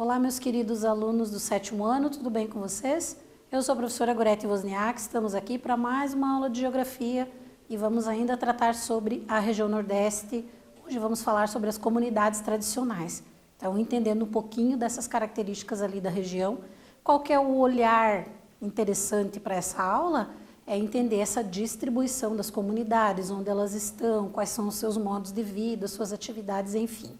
Olá, meus queridos alunos do 7º ano, tudo bem com vocês? Eu sou a professora Gorete Wozniak, estamos aqui para mais uma aula de Geografia e vamos ainda tratar sobre a região Nordeste. Hoje vamos falar sobre as comunidades tradicionais. Então, entendendo um pouquinho dessas características ali da região, qual que é o olhar interessante para essa aula? É entender essa distribuição das comunidades, onde elas estão, quais são os seus modos de vida, suas atividades, enfim.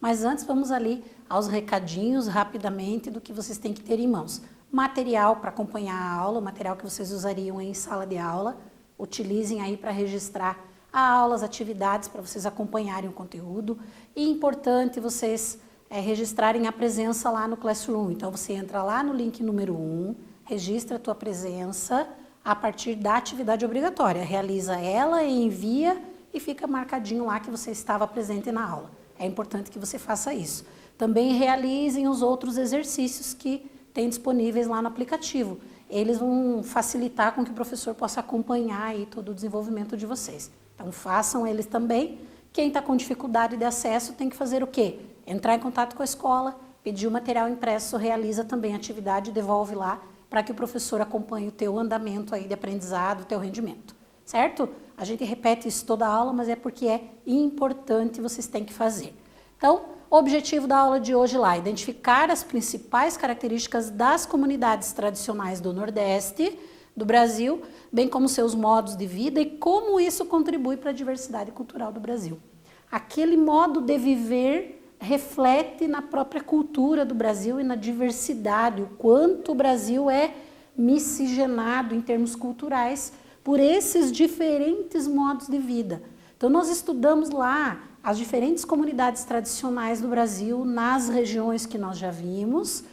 Mas antes vamos ali aos recadinhos rapidamente do que vocês têm que ter em mãos. Material para acompanhar a aula, material que vocês usariam em sala de aula. Utilizem aí para registrar a aula, as atividades, para vocês acompanharem o conteúdo. E importante vocês registrarem a presença lá no Classroom. Então você entra lá no link número 1, registra a tua presença a partir da atividade obrigatória. Realiza ela e envia e fica marcadinho lá que você estava presente na aula. É importante que você faça isso. Também realizem os outros exercícios que tem disponíveis lá no aplicativo. Eles vão facilitar com que o professor possa acompanhar aí todo o desenvolvimento de vocês. Então façam eles também. Quem está com dificuldade de acesso tem que fazer o quê? Entrar em contato com a escola, pedir o material impresso, realiza também a atividade e devolve lá para que o professor acompanhe o teu andamento aí de aprendizado, o teu rendimento. Certo? A gente repete isso toda a aula, mas é porque é importante, vocês têm que fazer. Então, o objetivo da aula de hoje lá é identificar as principais características das comunidades tradicionais do Nordeste do Brasil, bem como seus modos de vida e como isso contribui para a diversidade cultural do Brasil. Aquele modo de viver reflete na própria cultura do Brasil e na diversidade, o quanto o Brasil é miscigenado em termos culturais por esses diferentes modos de vida. Então, nós estudamos lá as diferentes comunidades tradicionais do Brasil, nas regiões que nós já vimos,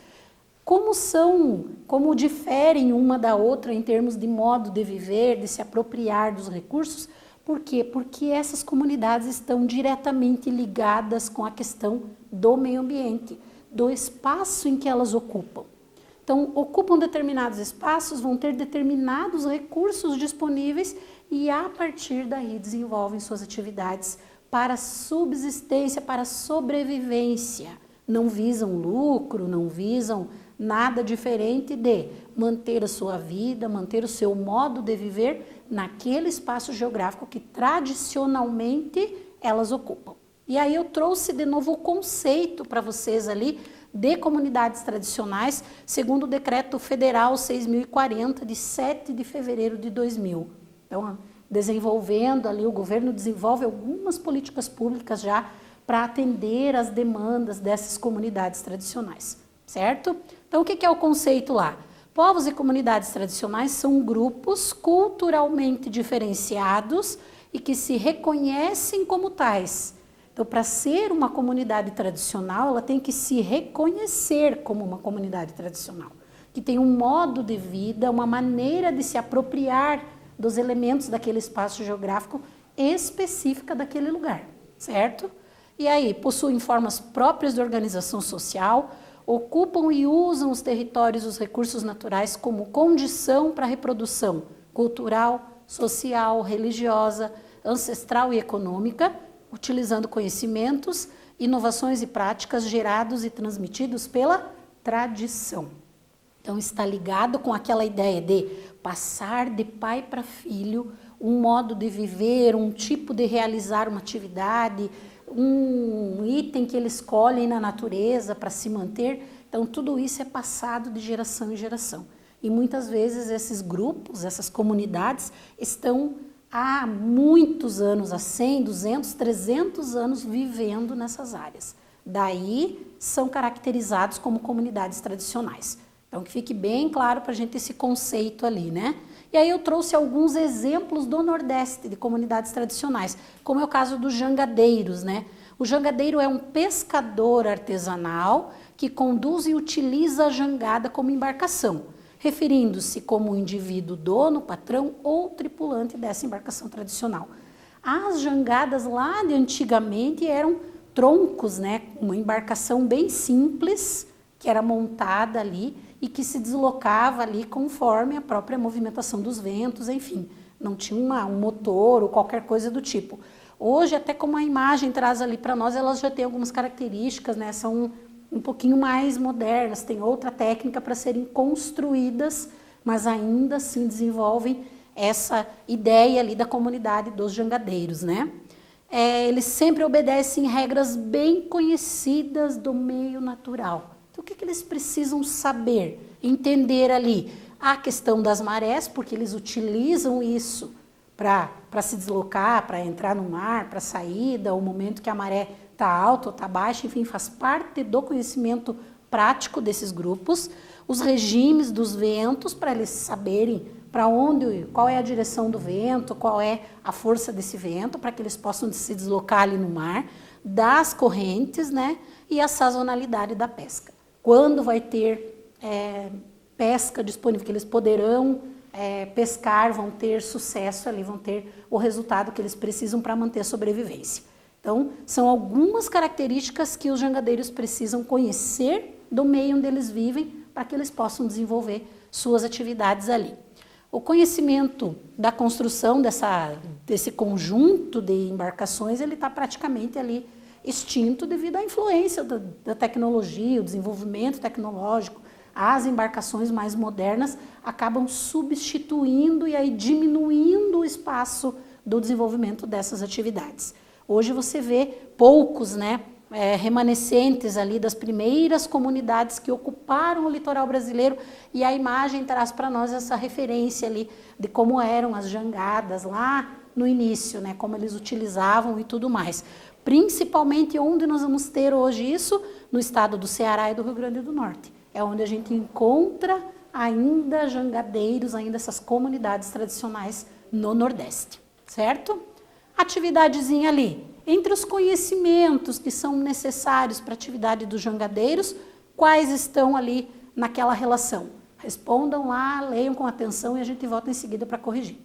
como diferem uma da outra em termos de modo de viver, de se apropriar dos recursos. Por quê? Porque essas comunidades estão diretamente ligadas com a questão do meio ambiente, do espaço em que elas ocupam. Então, ocupam determinados espaços, vão ter determinados recursos disponíveis e, a partir daí, desenvolvem suas atividades para subsistência, para sobrevivência. Não visam lucro, não visam nada diferente de manter a sua vida, manter o seu modo de viver naquele espaço geográfico que, tradicionalmente, elas ocupam. E aí eu trouxe de novo o conceito para vocês ali, de comunidades tradicionais, segundo o Decreto Federal 6.040, de 7 de fevereiro de 2000. Então, desenvolvendo ali, o governo desenvolve algumas políticas públicas já para atender às demandas dessas comunidades tradicionais, certo? Então, o que é o conceito lá? Povos e comunidades tradicionais são grupos culturalmente diferenciados e que se reconhecem como tais. Então, para ser uma comunidade tradicional, ela tem que se reconhecer como uma comunidade tradicional, que tem um modo de vida, uma maneira de se apropriar dos elementos daquele espaço geográfico específica daquele lugar, certo? E aí, possuem formas próprias de organização social, ocupam e usam os territórios e os recursos naturais como condição para a reprodução cultural, social, religiosa, ancestral e econômica, utilizando conhecimentos, inovações e práticas gerados e transmitidos pela tradição. Então, está ligado com aquela ideia de passar de pai para filho um modo de viver, um tipo de realizar uma atividade, um item que eles colhem na natureza para se manter. Então, tudo isso é passado de geração em geração. E muitas vezes esses grupos, essas comunidades estão há muitos anos, há 100, 200, 300 anos vivendo nessas áreas. Daí são caracterizados como comunidades tradicionais. Então, que fique bem claro para a gente esse conceito ali, né? E aí eu trouxe alguns exemplos do Nordeste de comunidades tradicionais, como é o caso dos jangadeiros, né? O jangadeiro é um pescador artesanal que conduz e utiliza a jangada como embarcação, referindo-se como indivíduo dono, patrão ou tripulante dessa embarcação tradicional. As jangadas lá de antigamente eram troncos, né? Uma embarcação bem simples, que era montada ali e que se deslocava ali conforme a própria movimentação dos ventos, enfim. Não tinha um motor ou qualquer coisa do tipo. Hoje, até como a imagem traz ali para nós, elas já têm algumas características, né? São um pouquinho mais modernas, têm outra técnica para serem construídas, mas ainda assim desenvolvem essa ideia ali da comunidade dos jangadeiros, né? Eles sempre obedecem regras bem conhecidas do meio natural. Então, o que eles precisam saber? Entender ali a questão das marés, porque eles utilizam isso para se deslocar, para entrar no mar, para saída, o momento que a maré está alta ou está baixa, enfim, faz parte do conhecimento prático desses grupos. Os regimes dos ventos, para eles saberem para onde, qual é a direção do vento, qual é a força desse vento, para que eles possam se deslocar ali no mar, das correntes, né? E a sazonalidade da pesca. Quando vai ter pesca disponível, que eles poderão pescar, vão ter sucesso ali, vão ter o resultado que eles precisam para manter a sobrevivência. Então, são algumas características que os jangadeiros precisam conhecer do meio onde eles vivem para que eles possam desenvolver suas atividades ali. O conhecimento da construção desse conjunto de embarcações, ele está praticamente ali extinto devido à influência da tecnologia, o desenvolvimento tecnológico. As embarcações mais modernas acabam substituindo e aí diminuindo o espaço do desenvolvimento dessas atividades. Hoje você vê poucos, né, remanescentes ali das primeiras comunidades que ocuparam o litoral brasileiro, e a imagem traz para nós essa referência ali de como eram as jangadas lá no início, né, como eles utilizavam e tudo mais. Principalmente onde nós vamos ter hoje isso? No estado do Ceará e do Rio Grande do Norte. É onde a gente encontra ainda jangadeiros, ainda essas comunidades tradicionais no Nordeste, certo? Atividadezinha ali. Entre os conhecimentos que são necessários para a atividade dos jangadeiros, quais estão ali naquela relação? Respondam lá, leiam com atenção e a gente volta em seguida para corrigir.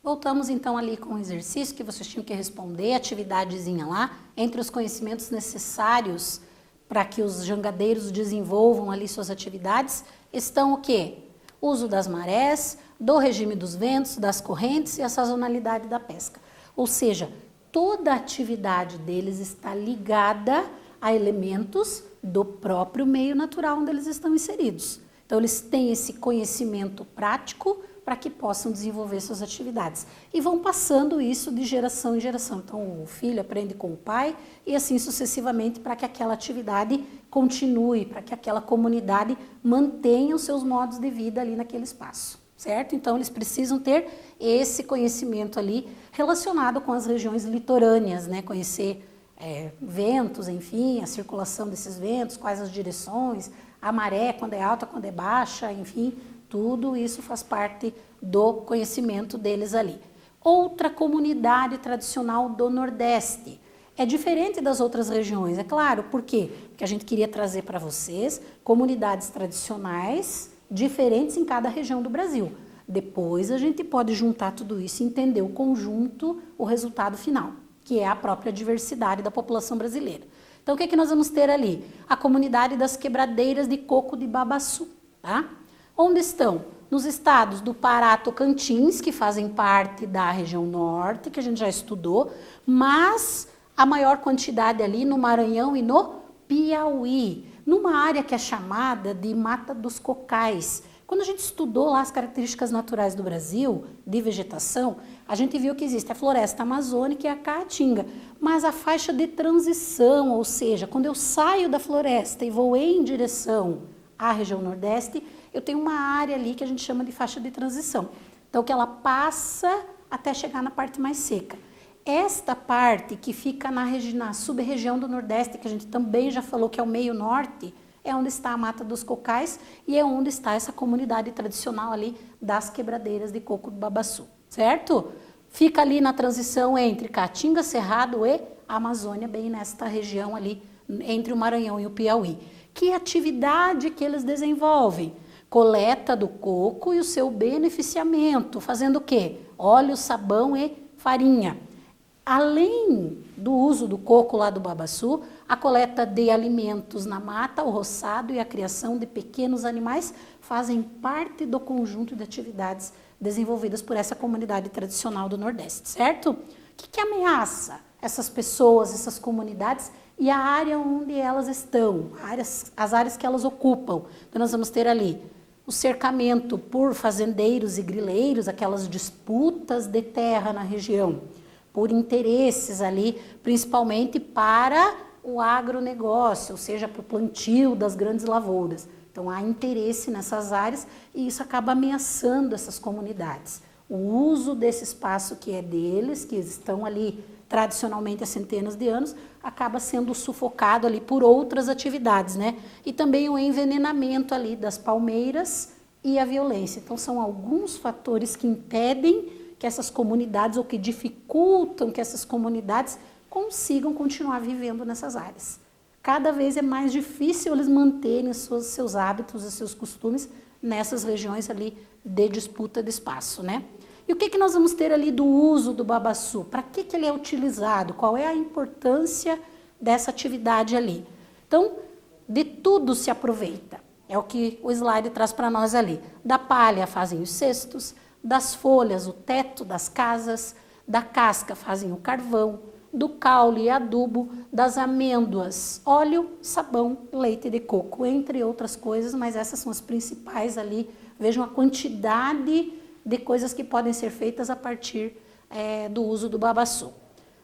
Voltamos então ali com o exercício que vocês tinham que responder, atividadezinha lá, entre os conhecimentos necessários para que os jangadeiros desenvolvam ali suas atividades, estão o quê? Uso das marés, do regime dos ventos, das correntes e a sazonalidade da pesca. Ou seja, toda a atividade deles está ligada a elementos do próprio meio natural onde eles estão inseridos. Então, eles têm esse conhecimento prático para que possam desenvolver suas atividades. E vão passando isso de geração em geração. Então, o filho aprende com o pai e assim sucessivamente para que aquela atividade continue, para que aquela comunidade mantenha os seus modos de vida ali naquele espaço, certo? Então, eles precisam ter esse conhecimento ali relacionado com as regiões litorâneas, né? Conhecer ventos, enfim, a circulação desses ventos, quais as direções, a maré, quando é alta, quando é baixa, enfim, tudo isso faz parte do conhecimento deles ali. Outra comunidade tradicional do Nordeste. É diferente das outras regiões, é claro. Por quê? Porque a gente queria trazer para vocês comunidades tradicionais diferentes em cada região do Brasil. Depois a gente pode juntar tudo isso e entender o conjunto, o resultado final, que é a própria diversidade da população brasileira. Então, o que é que nós vamos ter ali? A comunidade das quebradeiras de coco de Babaçu, tá? Onde estão? Nos estados do Pará, Tocantins, que fazem parte da região norte, que a gente já estudou, mas a maior quantidade ali no Maranhão e no Piauí, numa área que é chamada de Mata dos Cocais. Quando a gente estudou lá as características naturais do Brasil, de vegetação, a gente viu que existe a floresta amazônica e a caatinga, mas a faixa de transição, ou seja, quando eu saio da floresta e vou em direção à região nordeste, eu tenho uma área ali que a gente chama de faixa de transição. Então, que ela passa até chegar na parte mais seca. Esta parte que fica na sub-região do Nordeste, que a gente também já falou que é o meio norte, é onde está a Mata dos Cocais e é onde está essa comunidade tradicional ali das quebradeiras de coco do Babaçu, certo? Fica ali na transição entre Caatinga, Cerrado e Amazônia, bem nesta região ali, entre o Maranhão e o Piauí. Que atividade que eles desenvolvem? Coleta do coco e o seu beneficiamento, fazendo o quê? Óleo, sabão e farinha. Além do uso do coco lá do Babaçu, a coleta de alimentos na mata, o roçado e a criação de pequenos animais fazem parte do conjunto de atividades desenvolvidas por essa comunidade tradicional do Nordeste, certo? O que ameaça essas pessoas, essas comunidades e a área onde elas estão, as áreas que elas ocupam? Então, nós vamos ter ali o cercamento por fazendeiros e grileiros, aquelas disputas de terra na região, por interesses ali, principalmente para o agronegócio, ou seja, para o plantio das grandes lavouras. Então, há interesse nessas áreas e isso acaba ameaçando essas comunidades. O uso desse espaço que é deles, que estão ali tradicionalmente há centenas de anos, acaba sendo sufocado ali por outras atividades, né? E também o envenenamento ali das palmeiras e a violência. Então, são alguns fatores que impedem que essas comunidades, ou que dificultam que essas comunidades consigam continuar vivendo nessas áreas. Cada vez é mais difícil eles manterem seus hábitos e seus costumes nessas regiões ali de disputa de espaço, né? E o que nós vamos ter ali do uso do Babaçu? Para que ele é utilizado? Qual é a importância dessa atividade ali? Então, de tudo se aproveita. É o que o slide traz para nós ali. Da palha fazem os cestos, das folhas o teto das casas, da casca fazem o carvão, do caule e adubo, das amêndoas, óleo, sabão, leite de coco, entre outras coisas, mas essas são as principais ali. Vejam a quantidade de coisas que podem ser feitas a partir do uso do Babaçu.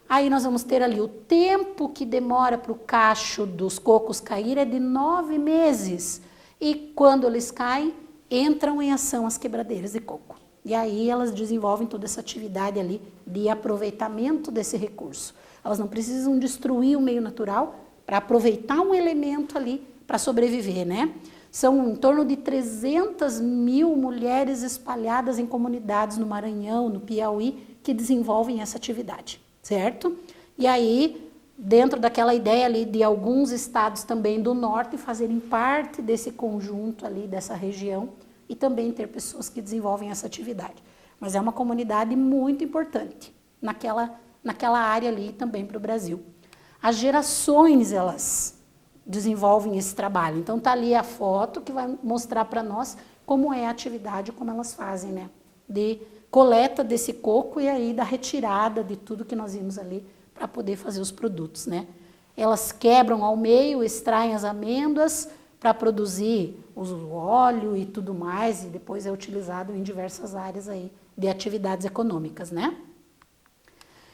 Aí nós vamos ter ali o tempo que demora para o cacho dos cocos cair é de 9 meses. E quando eles caem, entram em ação as quebradeiras de coco. E aí elas desenvolvem toda essa atividade ali de aproveitamento desse recurso. Elas não precisam destruir o meio natural para aproveitar um elemento ali para sobreviver, né? São em torno de 300 mil mulheres espalhadas em comunidades no Maranhão, no Piauí, que desenvolvem essa atividade, certo? E aí, dentro daquela ideia ali de alguns estados também do norte fazerem parte desse conjunto ali, dessa região, e também ter pessoas que desenvolvem essa atividade. mas é uma comunidade muito importante naquela área ali também para o Brasil. As gerações, elas desenvolvem esse trabalho. Então, tá ali a foto que vai mostrar para nós como é a atividade, como elas fazem, né? De coleta desse coco e aí da retirada de tudo que nós vimos ali para poder fazer os produtos, né? Elas quebram ao meio, extraem as amêndoas para produzir o óleo e tudo mais, e depois é utilizado em diversas áreas aí de atividades econômicas, né?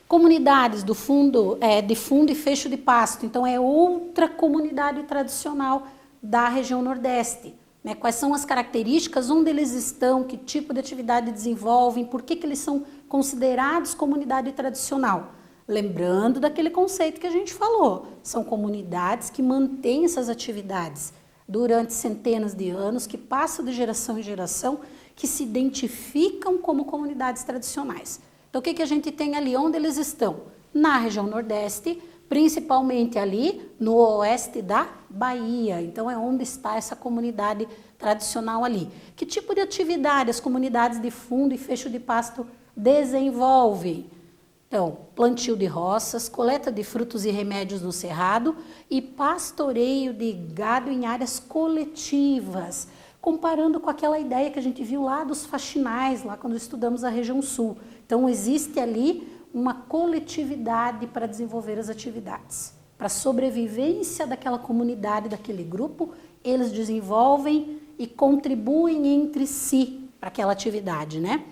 Comunidades do fundo, de fundo e fecho de pasto, então é outra comunidade tradicional da região Nordeste. Né? Quais são as características, onde eles estão, que tipo de atividade desenvolvem, por que eles são considerados comunidade tradicional? Lembrando daquele conceito que a gente falou, são comunidades que mantêm essas atividades durante centenas de anos, que passam de geração em geração, que se identificam como comunidades tradicionais. Então, o que a gente tem ali? Onde eles estão? Na região Nordeste, principalmente ali no oeste da Bahia. Então, é onde está essa comunidade tradicional ali. Que tipo de atividade as comunidades de fundo e fecho de pasto desenvolvem? Então, plantio de roças, coleta de frutos e remédios no cerrado e pastoreio de gado em áreas coletivas, comparando com aquela ideia que a gente viu lá dos faxinais, lá quando estudamos a região sul. Então, existe ali uma coletividade para desenvolver as atividades. Para a sobrevivência daquela comunidade, daquele grupo, eles desenvolvem e contribuem entre si para aquela atividade, né?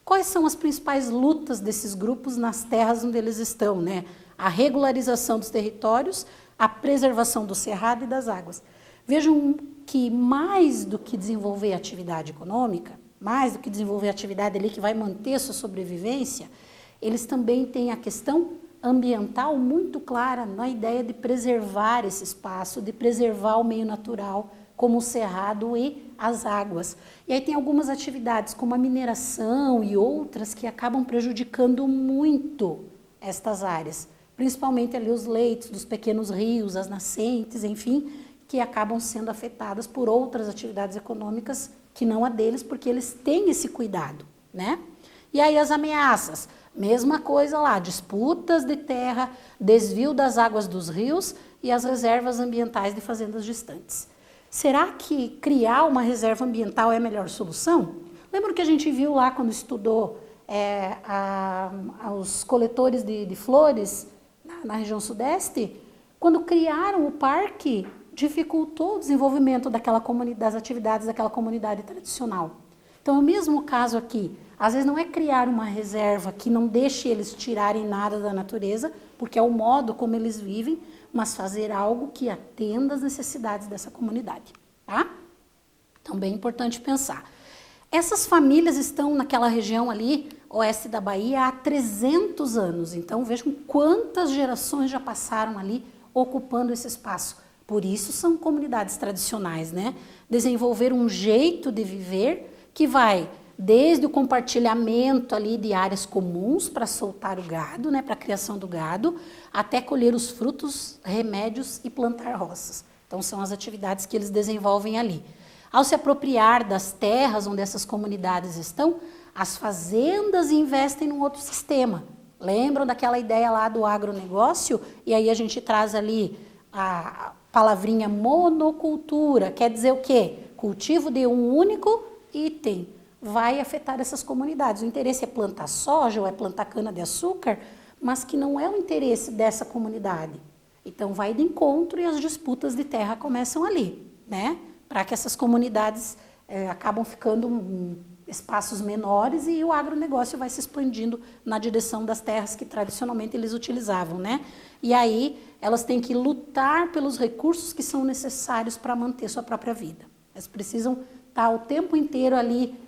Quais são as principais lutas desses grupos nas terras onde eles estão, né? A regularização dos territórios, a preservação do cerrado e das águas. Vejam que mais do que desenvolver atividade econômica, mais do que desenvolver atividade ali que vai manter sua sobrevivência, eles também têm a questão ambiental muito clara na ideia de preservar esse espaço, de preservar o meio natural, como o cerrado e as águas. E aí tem algumas atividades, como a mineração e outras, que acabam prejudicando muito estas áreas, principalmente ali os leitos dos pequenos rios, as nascentes, enfim, que acabam sendo afetadas por outras atividades econômicas que não a deles, porque eles têm esse cuidado, né? E aí as ameaças, mesma coisa lá, disputas de terra, desvio das águas dos rios e as reservas ambientais de fazendas distantes. Será que criar uma reserva ambiental é a melhor solução? Lembra que a gente viu lá quando estudou os coletores de flores na região sudeste? Quando criaram o parque, dificultou o desenvolvimento daquela comunidade, das atividades daquela comunidade tradicional. Então, é o mesmo caso aqui. Às vezes não é criar uma reserva que não deixe eles tirarem nada da natureza, porque é o modo como eles vivem, mas fazer algo que atenda às necessidades dessa comunidade, tá? Então, bem importante pensar. Essas famílias estão naquela região ali, oeste da Bahia, há 300 anos. Então, vejam quantas gerações já passaram ali ocupando esse espaço. Por isso são comunidades tradicionais, né? Desenvolver um jeito de viver que vai desde o compartilhamento ali de áreas comuns para soltar o gado, né, para a criação do gado, até colher os frutos, remédios e plantar roças. Então são as atividades que eles desenvolvem ali. Ao se apropriar das terras onde essas comunidades estão, as fazendas investem num outro sistema. Lembram daquela ideia lá do agronegócio? E aí a gente traz ali a palavrinha monocultura, quer dizer o quê? Cultivo de um único item. Vai afetar essas comunidades. O interesse é plantar soja ou é plantar cana-de-açúcar, mas que não é o interesse dessa comunidade. Então, vai de encontro e as disputas de terra começam ali, né? Para que essas comunidades acabam ficando espaços menores e o agronegócio vai se expandindo na direção das terras que tradicionalmente eles utilizavam, né? E aí, elas têm que lutar pelos recursos que são necessários para manter sua própria vida. Elas precisam estar o tempo inteiro ali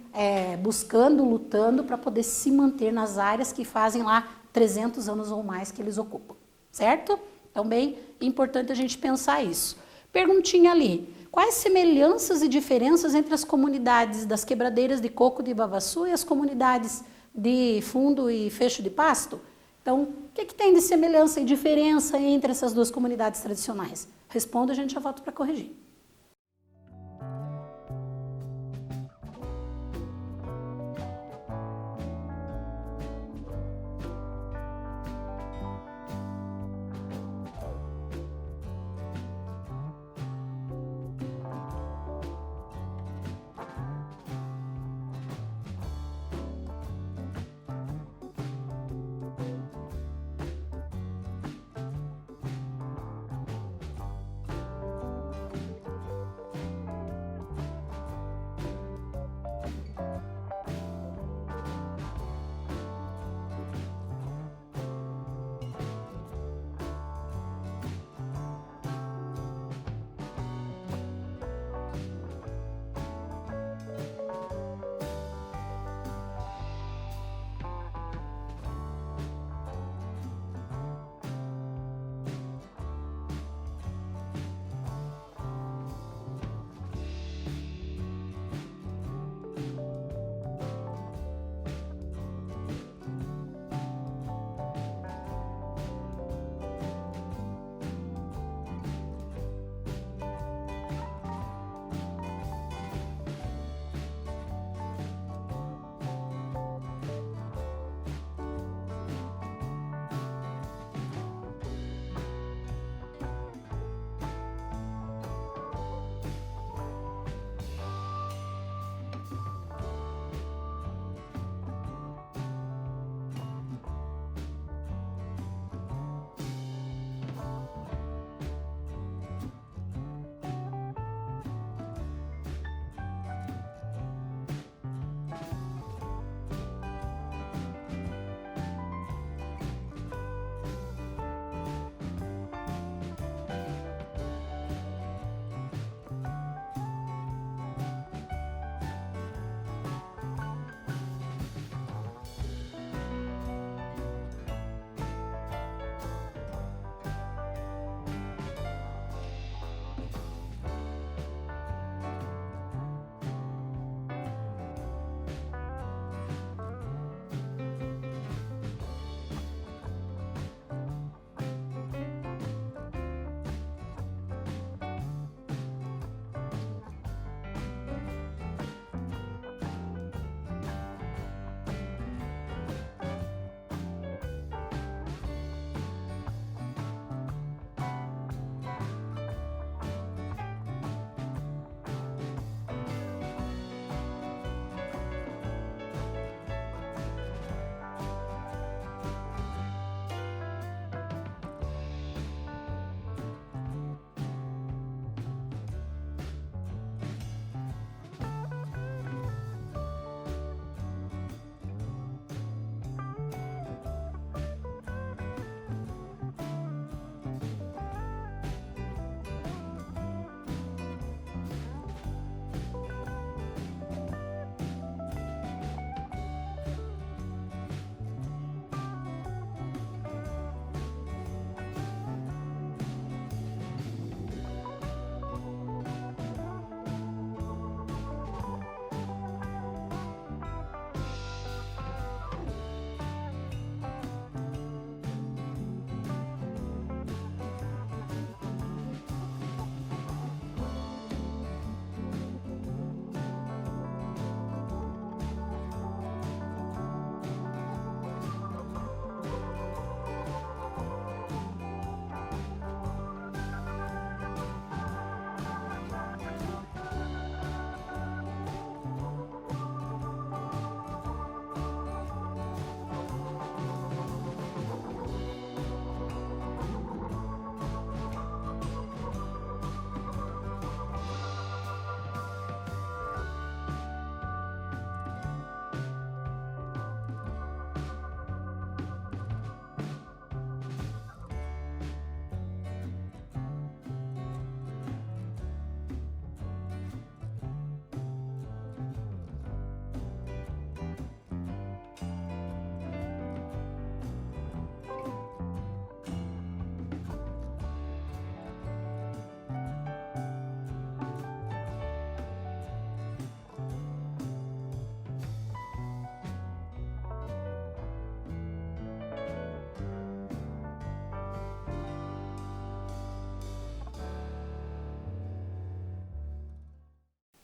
buscando, lutando para poder se manter nas áreas que fazem lá 300 anos ou mais que eles ocupam, certo? Então, bem importante a gente pensar isso. Perguntinha ali, quais semelhanças e diferenças entre as comunidades das quebradeiras de coco de Babaçu e as comunidades de fundo e fecho de pasto? Então, o que tem de semelhança e diferença entre essas duas comunidades tradicionais? Responda, a gente já volta para corrigir.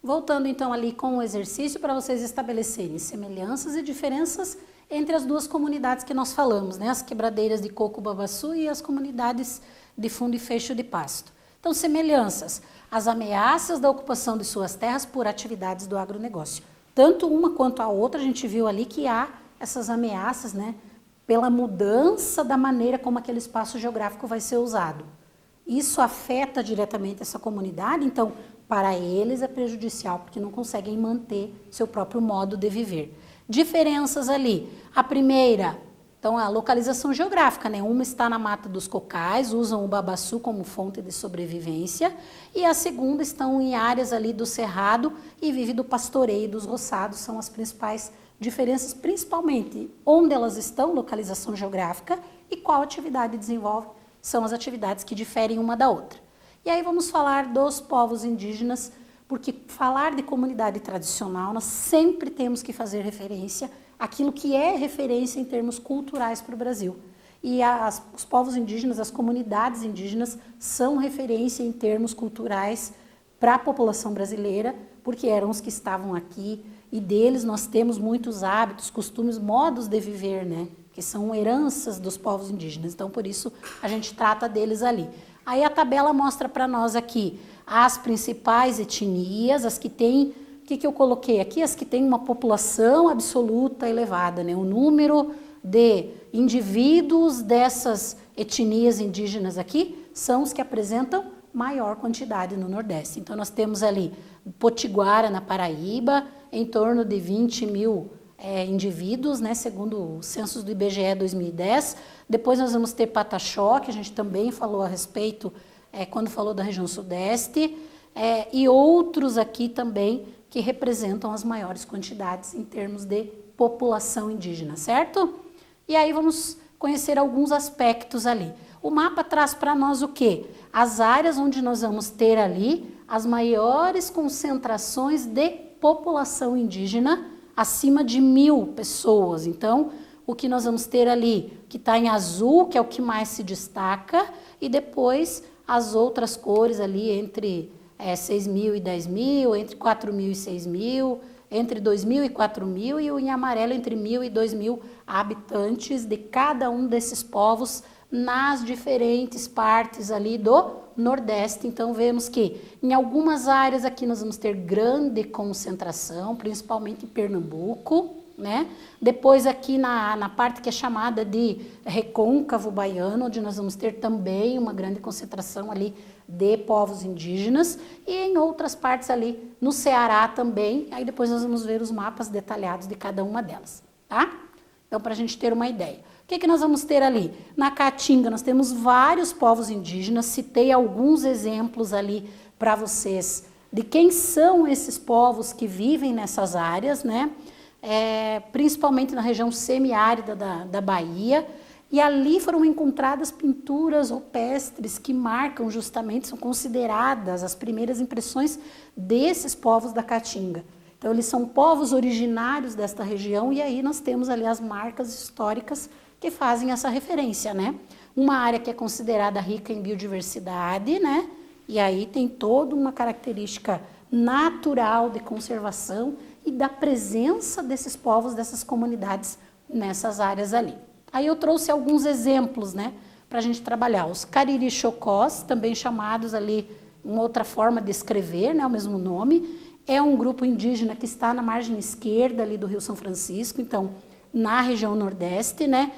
Voltando então ali com o exercício para vocês estabelecerem semelhanças e diferenças entre as duas comunidades que nós falamos, né? As quebradeiras de Coco-Babaçu e as comunidades de Fundo e Fecho de Pasto. Então, semelhanças, as ameaças da ocupação de suas terras por atividades do agronegócio. Tanto uma quanto a outra, a gente viu ali que há essas ameaças, né? Pela mudança da maneira como aquele espaço geográfico vai ser usado. Isso afeta diretamente essa comunidade, então, para eles é prejudicial, porque não conseguem manter seu próprio modo de viver. Diferenças ali. A primeira, então, a localização geográfica, né? Uma está na Mata dos Cocais, usam o babaçu como fonte de sobrevivência, e a segunda estão em áreas ali do cerrado e vive do pastoreio dos roçados, são as principais diferenças, principalmente onde elas estão, localização geográfica, e qual atividade desenvolve, são as atividades que diferem uma da outra. E aí vamos falar dos povos indígenas, porque falar de comunidade tradicional, nós sempre temos que fazer referência àquilo que é referência em termos culturais para o Brasil. E os povos indígenas, as comunidades indígenas, são referência em termos culturais para a população brasileira, porque eram os que estavam aqui, e deles nós temos muitos hábitos, costumes, modos de viver, né? Que são heranças dos povos indígenas. Então, por isso, a gente trata deles ali. Aí a tabela mostra para nós aqui as principais etnias, as que têm, o que eu coloquei aqui? As que têm uma população absoluta elevada, né? O número de indivíduos dessas etnias indígenas aqui são os que apresentam maior quantidade no Nordeste. Então, nós temos ali Potiguara, na Paraíba, em torno de 20 mil indivíduos, né, segundo os censos do IBGE 2010. Depois nós vamos ter Pataxó, que a gente também falou a respeito quando falou da região Sudeste, e outros aqui também que representam as maiores quantidades em termos de população indígena, certo? E aí vamos conhecer alguns aspectos ali. O mapa traz para nós o quê? As áreas onde nós vamos ter ali as maiores concentrações de população indígena, acima de 1000 pessoas. Então, o que nós vamos ter ali, que está em azul, que é o que mais se destaca, e depois as outras cores ali entre 6.000 e 10.000, entre 4.000 e 6.000, entre 2.000 e 4.000, e o em amarelo entre 1.000 e 2.000 habitantes de cada um desses povos nas diferentes partes ali do Nordeste. Então, vemos que em algumas áreas aqui nós vamos ter grande concentração, principalmente em Pernambuco, né? Depois aqui na parte que é chamada de Recôncavo Baiano, onde nós vamos ter também uma grande concentração ali de povos indígenas, e em outras partes ali no Ceará também. Aí depois nós vamos ver os mapas detalhados de cada uma delas, tá? Então, para a gente ter uma ideia. O que nós vamos ter ali? Na Caatinga nós temos vários povos indígenas, citei alguns exemplos ali para vocês de quem são esses povos que vivem nessas áreas, né? Principalmente na região semiárida da Bahia, e ali foram encontradas pinturas rupestres que marcam justamente, são consideradas as primeiras impressões desses povos da Caatinga. Então, eles são povos originários desta região, e aí nós temos ali as marcas históricas que fazem essa referência, né? Uma área que é considerada rica em biodiversidade, né? E aí tem toda uma característica natural de conservação e da presença desses povos, dessas comunidades nessas áreas ali. Aí eu trouxe alguns exemplos, né? Para a gente trabalhar. Os Cariri-Chocós, também chamados ali, uma outra forma de escrever, né? O mesmo nome. É um grupo indígena que está na margem esquerda ali do Rio São Francisco, então, na região Nordeste, né?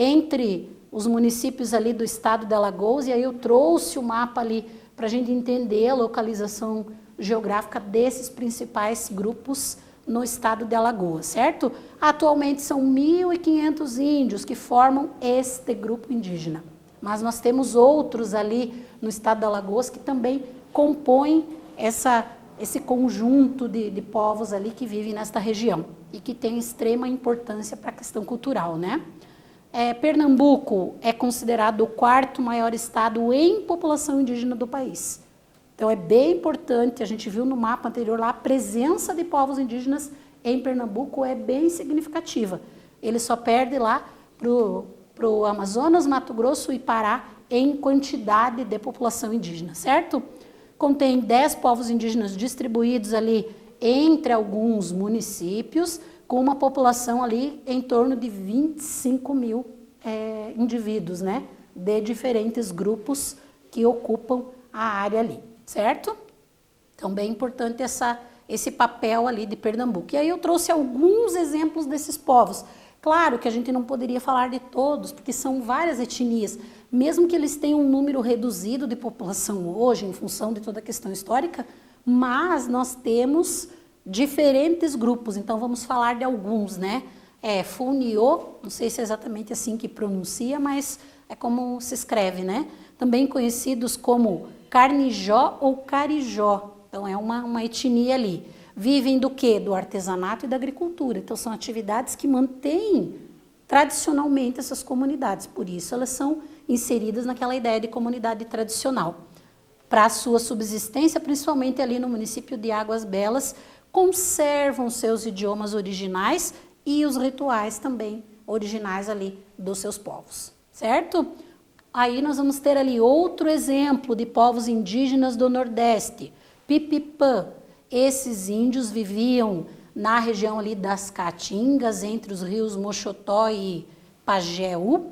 Entre os municípios ali do estado de Alagoas, e aí eu trouxe o mapa ali para a gente entender a localização geográfica desses principais grupos no estado de Alagoas, certo? Atualmente são 1.500 índios que formam este grupo indígena, mas nós temos outros ali no estado de Alagoas que também compõem esse conjunto de povos ali que vivem nesta região e que tem extrema importância para a questão cultural, né? Pernambuco é considerado o 4º maior estado em população indígena do país. Então, é bem importante, a gente viu no mapa anterior lá, a presença de povos indígenas em Pernambuco é bem significativa. Ele só perde lá para o Amazonas, Mato Grosso e Pará em quantidade de população indígena, certo? contém 10 povos indígenas distribuídos ali entre alguns municípios, com uma população ali em torno de 25 mil indivíduos, né? De diferentes grupos que ocupam a área ali, certo? Então, bem importante esse papel ali de Pernambuco. E aí eu trouxe alguns exemplos desses povos. Claro que a gente não poderia falar de todos, porque são várias etnias, mesmo que eles tenham um número reduzido de população hoje, em função de toda a questão histórica, mas nós temos diferentes grupos, então vamos falar de alguns, né? Funiô, não sei se é exatamente assim que pronuncia, mas é como se escreve, né? Também conhecidos como Carnijó ou Carijó, então é uma etnia ali. Vivem do quê? Do artesanato e da agricultura, então são atividades que mantêm tradicionalmente essas comunidades, por isso elas são inseridas naquela ideia de comunidade tradicional. Para a sua subsistência, principalmente ali no município de Águas Belas, conservam seus idiomas originais e os rituais também originais ali dos seus povos, certo? Aí nós vamos ter ali outro exemplo de povos indígenas do Nordeste, Pipipã. Esses índios viviam na região ali das Caatingas, entre os rios Moxotó e Pajeú,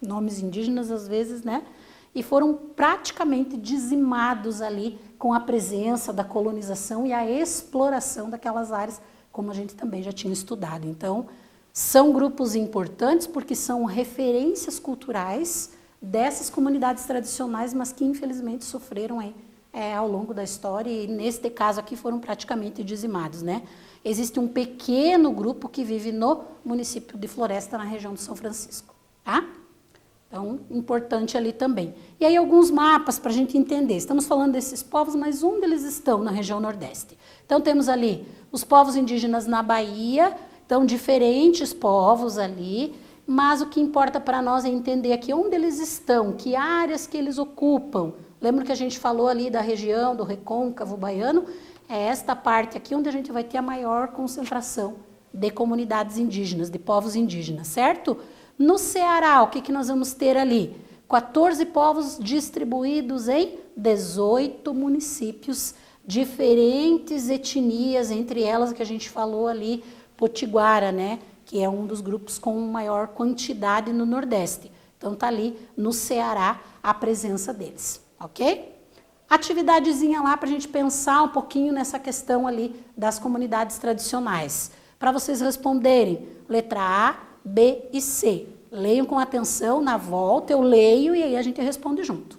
nomes indígenas às vezes, né? E foram praticamente dizimados ali com a presença da colonização e a exploração daquelas áreas, como a gente também já tinha estudado. Então, são grupos importantes porque são referências culturais dessas comunidades tradicionais, mas que infelizmente sofreram ao longo da história e neste caso aqui foram praticamente dizimados, né? Existe um pequeno grupo que vive no município de Floresta, na região de São Francisco, tá? Então, importante ali também. E aí alguns mapas para a gente entender. Estamos falando desses povos, mas onde eles estão na região Nordeste? Então, temos ali os povos indígenas na Bahia, então diferentes povos ali, mas o que importa para nós é entender aqui onde eles estão, que áreas que eles ocupam. Lembra que a gente falou ali da região do Recôncavo Baiano? É esta parte aqui onde a gente vai ter a maior concentração de comunidades indígenas, de povos indígenas, certo? No Ceará, o que nós vamos ter ali? 14 povos distribuídos em 18 municípios, diferentes etnias, entre elas que a gente falou ali, Potiguara, né? Que é um dos grupos com maior quantidade no Nordeste. Então, tá ali no Ceará a presença deles, ok? Atividadezinha lá para a gente pensar um pouquinho nessa questão ali das comunidades tradicionais. Para vocês responderem, letra A, B e C. Leiam com atenção, na volta eu leio e aí a gente responde junto.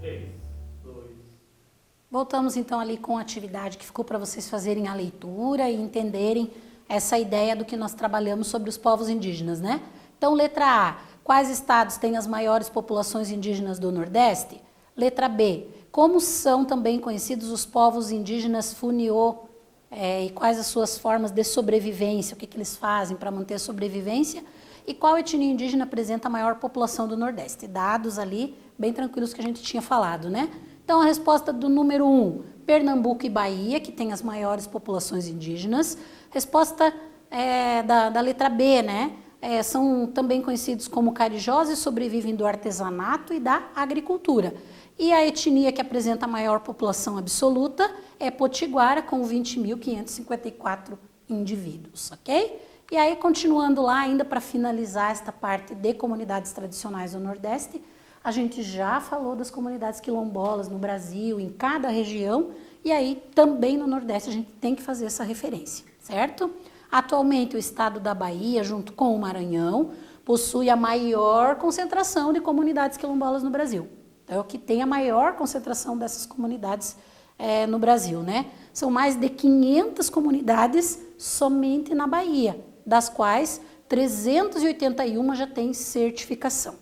3, 2. Voltamos então ali com a atividade que ficou para vocês fazerem a leitura e entenderem essa ideia do que nós trabalhamos sobre os povos indígenas, né? Então, letra A, quais estados têm as maiores populações indígenas do Nordeste? Letra B, como são também conhecidos os povos indígenas Funiô e quais as suas formas de sobrevivência, o que eles fazem para manter a sobrevivência? E qual etnia indígena apresenta a maior população do Nordeste? Dados ali bem tranquilos que a gente tinha falado, né? Então, a resposta do número 1, Pernambuco e Bahia, que tem as maiores populações indígenas. Resposta da letra B, né? São também conhecidos como carijós e sobrevivem do artesanato e da agricultura. E a etnia que apresenta a maior população absoluta é Potiguara, com 20.554 indivíduos, ok? E aí, continuando lá, ainda para finalizar esta parte de comunidades tradicionais do Nordeste, a gente já falou das comunidades quilombolas no Brasil, em cada região, e aí também no Nordeste a gente tem que fazer essa referência, certo? Atualmente o estado da Bahia, junto com o Maranhão, possui a maior concentração de comunidades quilombolas no Brasil. Então, é o que tem a maior concentração dessas comunidades no Brasil, né? São mais de 500 comunidades somente na Bahia, das quais 381 já têm certificação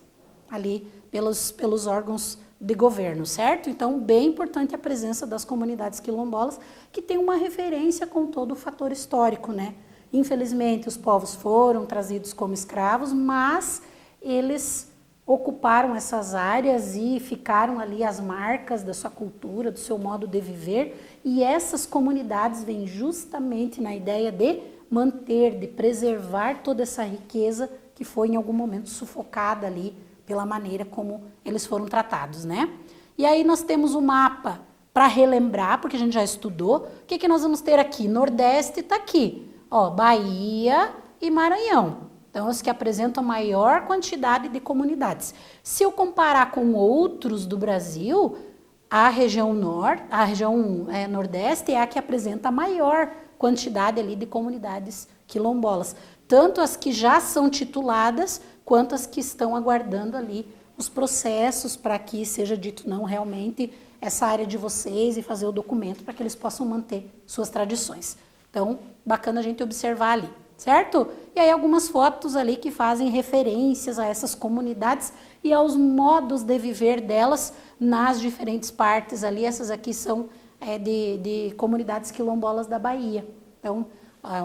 ali pelos órgãos de governo, certo? Então, bem importante a presença das comunidades quilombolas, que tem uma referência com todo o fator histórico, né? Infelizmente, os povos foram trazidos como escravos, mas eles ocuparam essas áreas e ficaram ali as marcas da sua cultura, do seu modo de viver, e essas comunidades vêm justamente na ideia de manter, de preservar toda essa riqueza que foi em algum momento sufocada ali pela maneira como eles foram tratados, né? E aí nós temos o mapa para relembrar, porque a gente já estudou. O que nós vamos ter aqui? Nordeste está aqui, ó, Bahia e Maranhão. Então, os que apresentam a maior quantidade de comunidades. Se eu comparar com outros do Brasil, a região Nordeste é a que apresenta a maior quantidade ali de comunidades quilombolas. Tanto as que já são tituladas, quanto as que estão aguardando ali os processos para que seja dito não realmente essa área de vocês e fazer o documento para que eles possam manter suas tradições. Então, bacana a gente observar ali, certo? E aí algumas fotos ali que fazem referências a essas comunidades e aos modos de viver delas nas diferentes partes ali. Essas aqui são de comunidades quilombolas da Bahia. Então,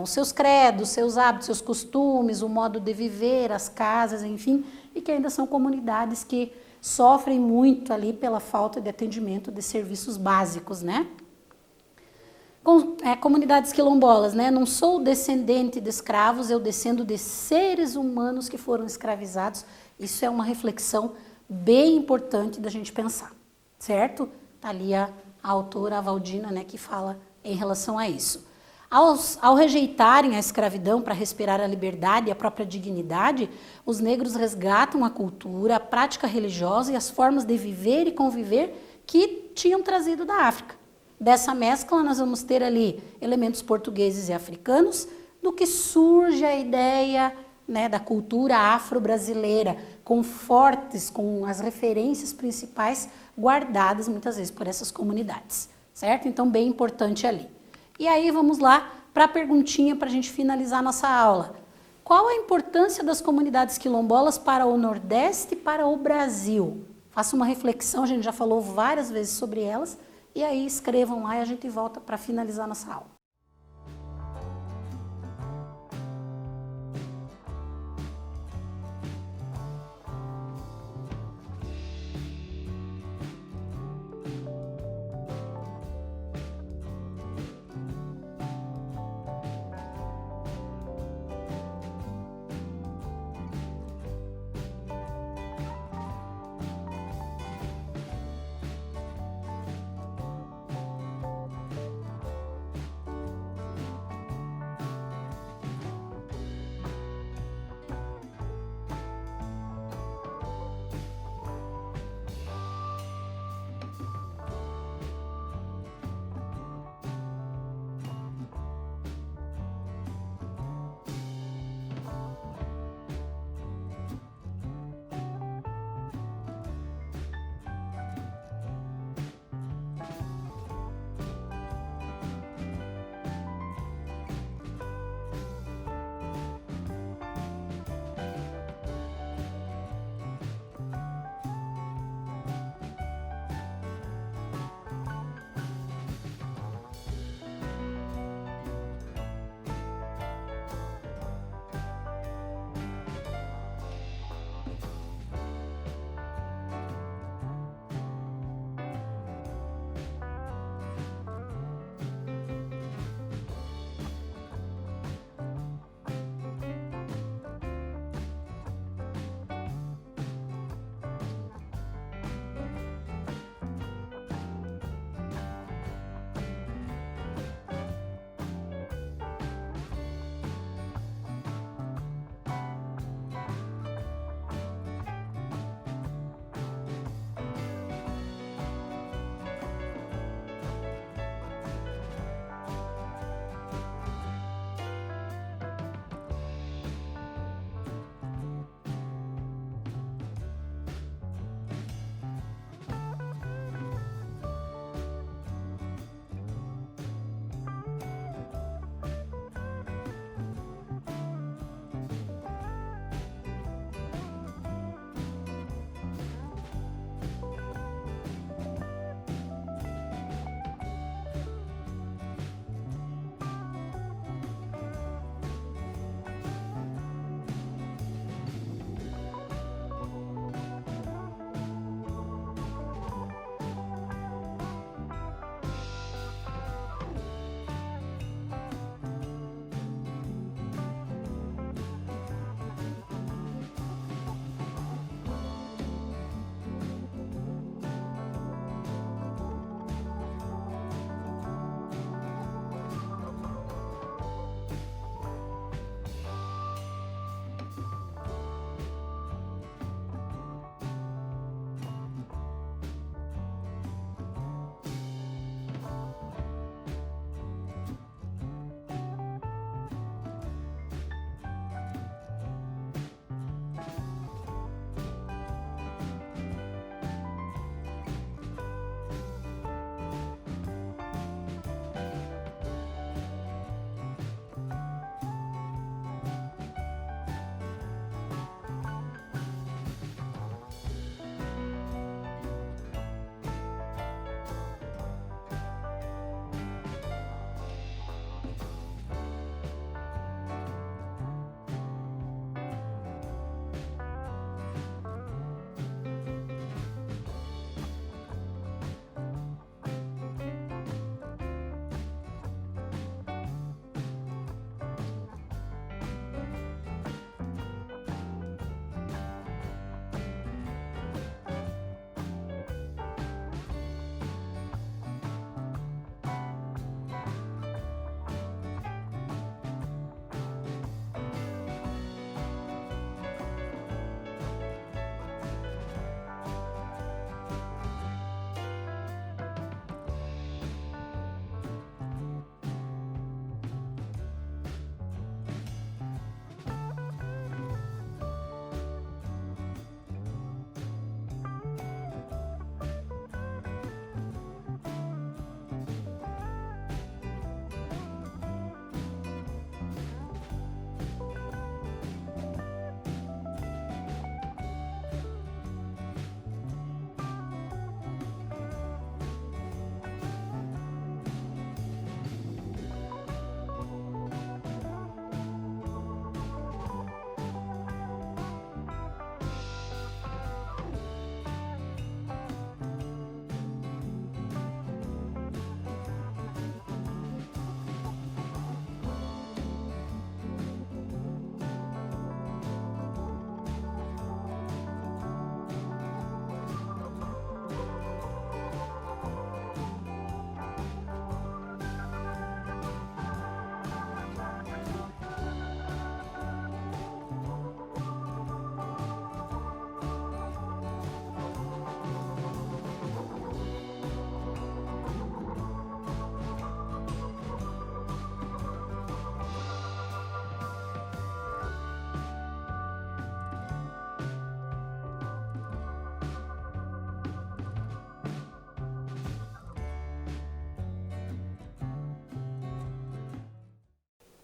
os seus credos, seus hábitos, seus costumes, o modo de viver, as casas, enfim, e que ainda são comunidades que sofrem muito ali pela falta de atendimento de serviços básicos, né? Comunidades quilombolas, né? Não sou descendente de escravos, eu descendo de seres humanos que foram escravizados. Isso é uma reflexão bem importante da gente pensar, certo? Tá ali a autora, a Valdina, né, que fala em relação a isso. Ao rejeitarem a escravidão para respirar a liberdade e a própria dignidade, os negros resgatam a cultura, a prática religiosa e as formas de viver e conviver que tinham trazido da África. Dessa mescla, nós vamos ter ali elementos portugueses e africanos, do que surge a ideia, né, da cultura afro-brasileira, com as referências principais guardadas muitas vezes por essas comunidades, certo? Então, bem importante ali. E aí vamos lá para a perguntinha para a gente finalizar nossa aula. Qual a importância das comunidades quilombolas para o Nordeste e para o Brasil? Faça uma reflexão, a gente já falou várias vezes sobre elas, e aí escrevam lá e a gente volta para finalizar nossa aula.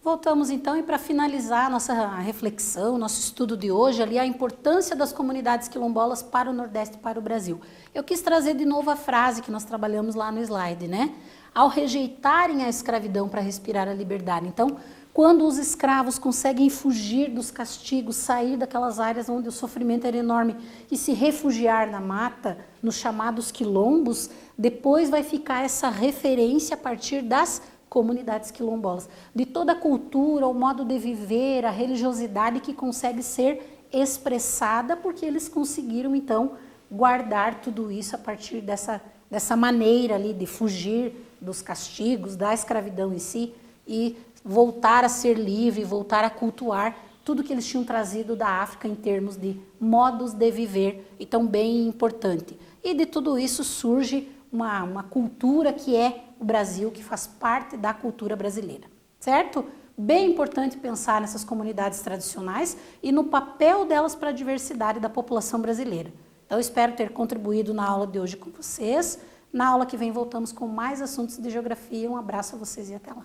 Voltamos então, e para finalizar nossa reflexão, nosso estudo de hoje, ali a importância das comunidades quilombolas para o Nordeste e para o Brasil. Eu quis trazer de novo a frase que nós trabalhamos lá no slide, né? Ao rejeitarem a escravidão para respirar a liberdade. Então, quando os escravos conseguem fugir dos castigos, sair daquelas áreas onde o sofrimento era enorme e se refugiar na mata, nos chamados quilombos, depois vai ficar essa referência a partir das comunidades quilombolas, de toda a cultura, o modo de viver, a religiosidade que consegue ser expressada, porque eles conseguiram então guardar tudo isso a partir dessa maneira ali de fugir dos castigos, da escravidão em si e voltar a ser livre, voltar a cultuar tudo que eles tinham trazido da África em termos de modos de viver, então bem importante. E de tudo isso surge uma cultura que é o Brasil, que faz parte da cultura brasileira, certo? Bem importante pensar nessas comunidades tradicionais e no papel delas para a diversidade da população brasileira. Então, espero ter contribuído na aula de hoje com vocês. Na aula que vem voltamos com mais assuntos de geografia. Um abraço a vocês e até lá.